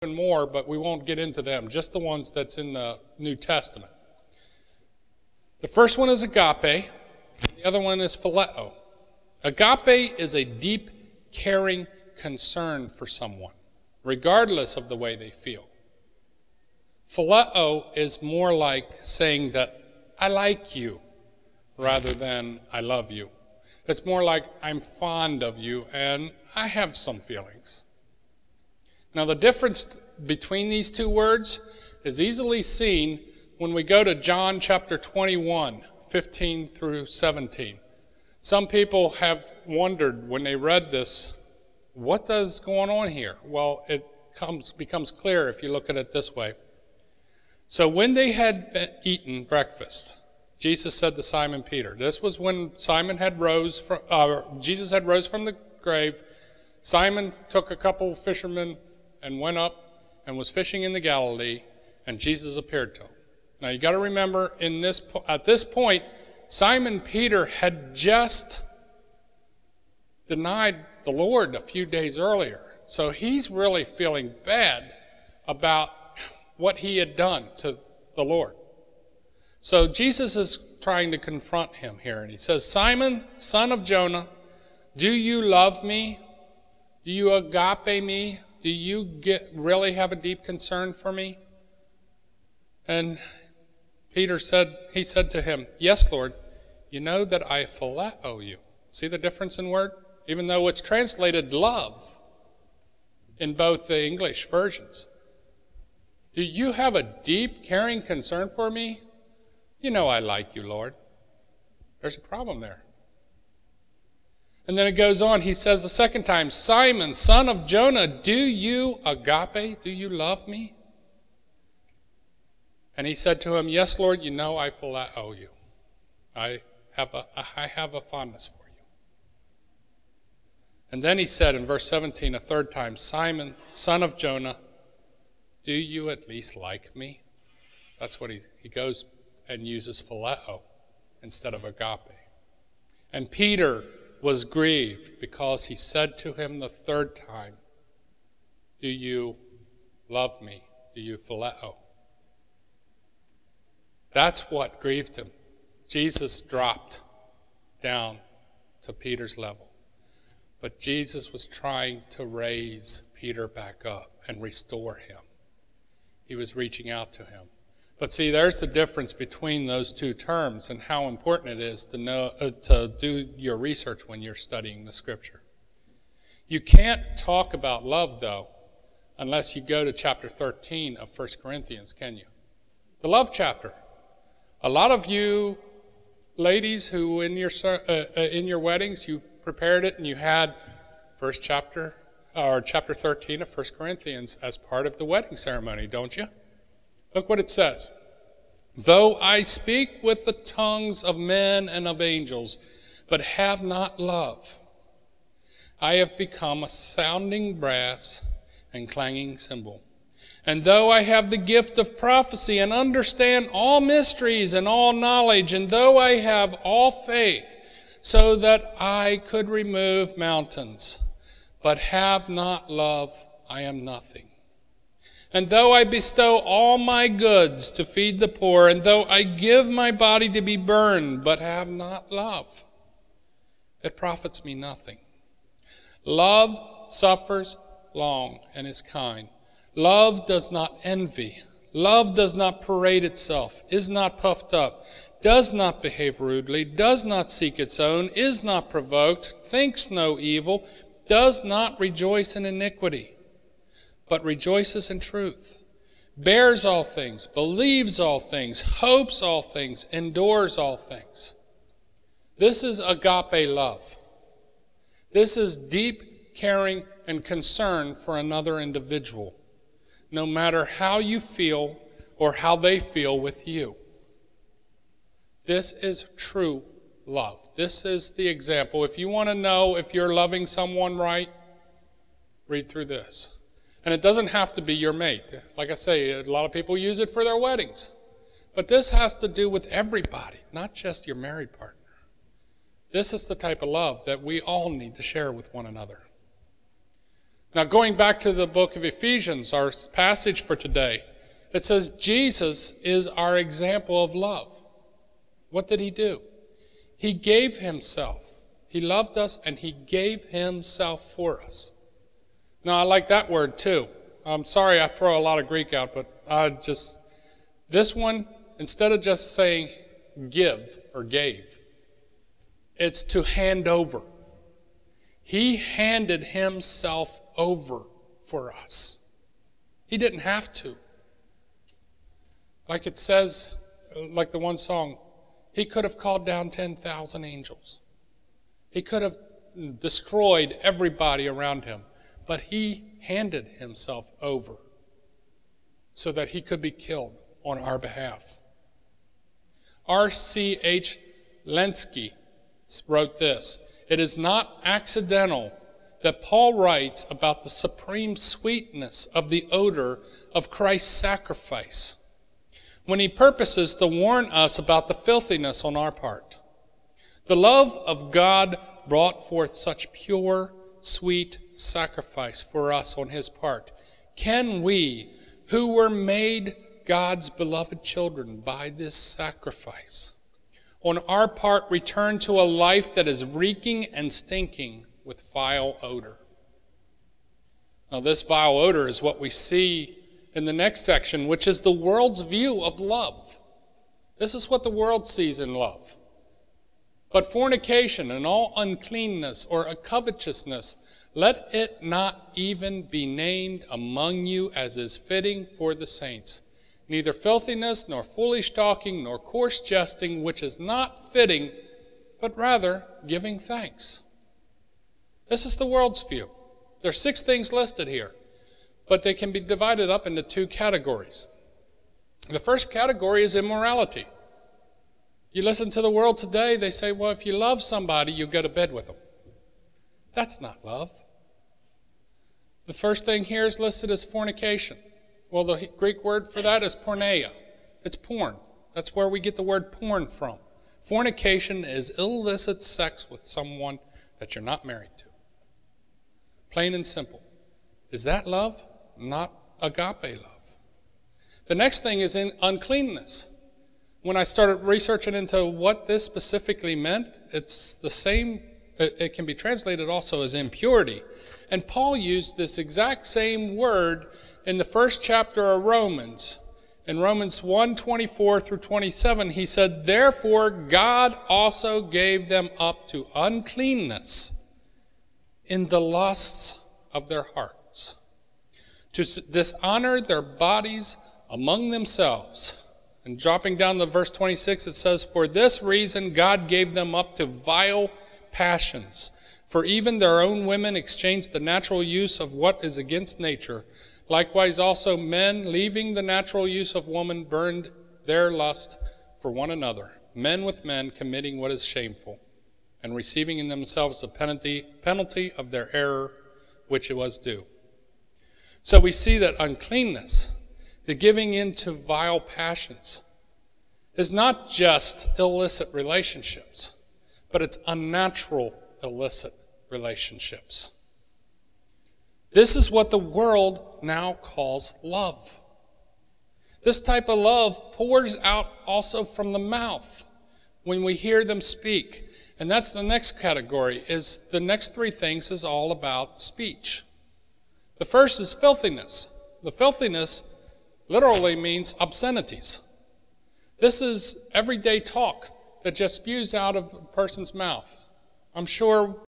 even more, but we won't get into them, just the ones that's in the New Testament. The first one is agape, the other one is phileo. Agape is a deep, caring concern for someone, regardless of the way they feel. Phileo is more like saying that I like you rather than I love you. It's more like I'm fond of you and I have some feelings. Now the difference between these two words is easily seen when we go to John chapter 21, 15 through 17. Some people have wondered when they read this, what is going on here? Well, it becomes clear if you look at it this way. So when they had eaten breakfast, Jesus said to Simon Peter, this was when Jesus had rose from the grave. Simon took a couple of fishermen and went up and was fishing in the Galilee, and Jesus appeared to him. Now you got to remember, at this point, Simon Peter had just denied the Lord a few days earlier. So he's really feeling bad about what he had done to the Lord. So Jesus is trying to confront him here, and he says, Simon, son of Jonah, do you love me? Do you agape me? Do you really have a deep concern for me? And Peter said to him, yes, Lord, you know that I phileo you. See the difference in word? Even though it's translated love in both the English versions. Do you have a deep, caring concern for me? You know I like you, Lord. There's a problem there. And then it goes on. He says the second time, Simon, son of Jonah, do you agape? Do you love me? And he said to him, yes, Lord, you know I phileo you. I have a fondness for you. And then he said in verse 17 a third time, Simon, son of Jonah, do you at least like me? That's what he goes and uses phileo instead of agape. And Peter was grieved because he said to him the third time, do you love me? Do you phileo? That's what grieved him. Jesus dropped down to Peter's level. But Jesus was trying to raise Peter back up and restore him. He was reaching out to him. But see, there's the difference between those two terms and how important it is to know to do your research when you're studying the Scripture. You can't talk about love, though, unless you go to chapter 13 of 1 Corinthians, can you? The love chapter. A lot of you ladies who in your weddings, you prepared it and you had chapter 13 of 1 Corinthians as part of the wedding ceremony, don't you? Look what it says. Though I speak with the tongues of men and of angels, but have not love, I have become a sounding brass and clanging cymbal. And though I have the gift of prophecy and understand all mysteries and all knowledge, and though I have all faith, so that I could remove mountains, but have not love, I am nothing. And though I bestow all my goods to feed the poor, and though I give my body to be burned, but have not love, it profits me nothing. Love suffers long and is kind. Love does not envy. Love does not parade itself, is not puffed up, does not behave rudely, does not seek its own, is not provoked, thinks no evil, does not rejoice in iniquity, but rejoices in truth, bears all things, believes all things, hopes all things, endures all things. This is agape love. This is deep caring and concern for another individual, no matter how you feel or how they feel with you. This is true love. This is the example. If you want to know if you're loving someone right, read through this. And it doesn't have to be your mate. Like I say, a lot of people use it for their weddings. But this has to do with everybody, not just your married partner. This is the type of love that we all need to share with one another. Now, going back to the book of Ephesians, our passage for today, it says Jesus is our example of love. What did he do? He gave himself. He loved us and he gave himself for us. Now, I like that word too. I'm sorry I throw a lot of Greek out, but this one, instead of just saying give or gave, it's to hand over. He handed himself over for us. He didn't have to. Like it says, like the one song, he could have called down 10,000 angels. He could have destroyed everybody around him, but he handed himself over so that he could be killed on our behalf. R.C.H. Lenski wrote this: "It is not accidental that Paul writes about the supreme sweetness of the odor of Christ's sacrifice when he purposes to warn us about the filthiness on our part. The love of God brought forth such pure, sweet sacrifice for us on his part. Can we, who were made God's beloved children by this sacrifice, on our part return to a life that is reeking and stinking with vile odor?" Now, this vile odor is what we see in the next section, which is the world's view of love. This is what the world sees in love. "But fornication and all uncleanness or covetousness, let it not even be named among you as is fitting for the saints. Neither filthiness, nor foolish talking, nor coarse jesting, which is not fitting, but rather giving thanks." This is the world's view. There are 6 things listed here, but they can be divided up into 2 categories. The first category is immorality. You listen to the world today, they say, well, if you love somebody, you go to bed with them. That's not love. The first thing here is listed as fornication. Well, the Greek word for that is porneia. It's porn. That's where we get the word porn from. Fornication is illicit sex with someone that you're not married to. Plain and simple. Is that love? Not agape love. The next thing is in uncleanness. When I started researching into what this specifically meant, it's the same, it can be translated also as impurity. And Paul used this exact same word in the first chapter of Romans. In Romans 1:24 through 27, he said, "Therefore God also gave them up to uncleanness in the lusts of their hearts, to dishonor their bodies among themselves." And dropping down to verse 26, it says, "For this reason God gave them up to vile passions. For even their own women exchanged the natural use of what is against nature. Likewise also men, leaving the natural use of woman, burned their lust for one another, men with men committing what is shameful, and receiving in themselves the penalty of their error, which it was due." So we see that uncleanness, the giving in to vile passions, is not just illicit relationships, but it's unnatural illicit relationships. This is what the world now calls love. This type of love pours out also from the mouth when we hear them speak. And that's the next category, is the next 3 things is all about speech. The first is filthiness. The filthiness literally means obscenities. This is everyday talk that just spews out of a person's mouth. I'm sure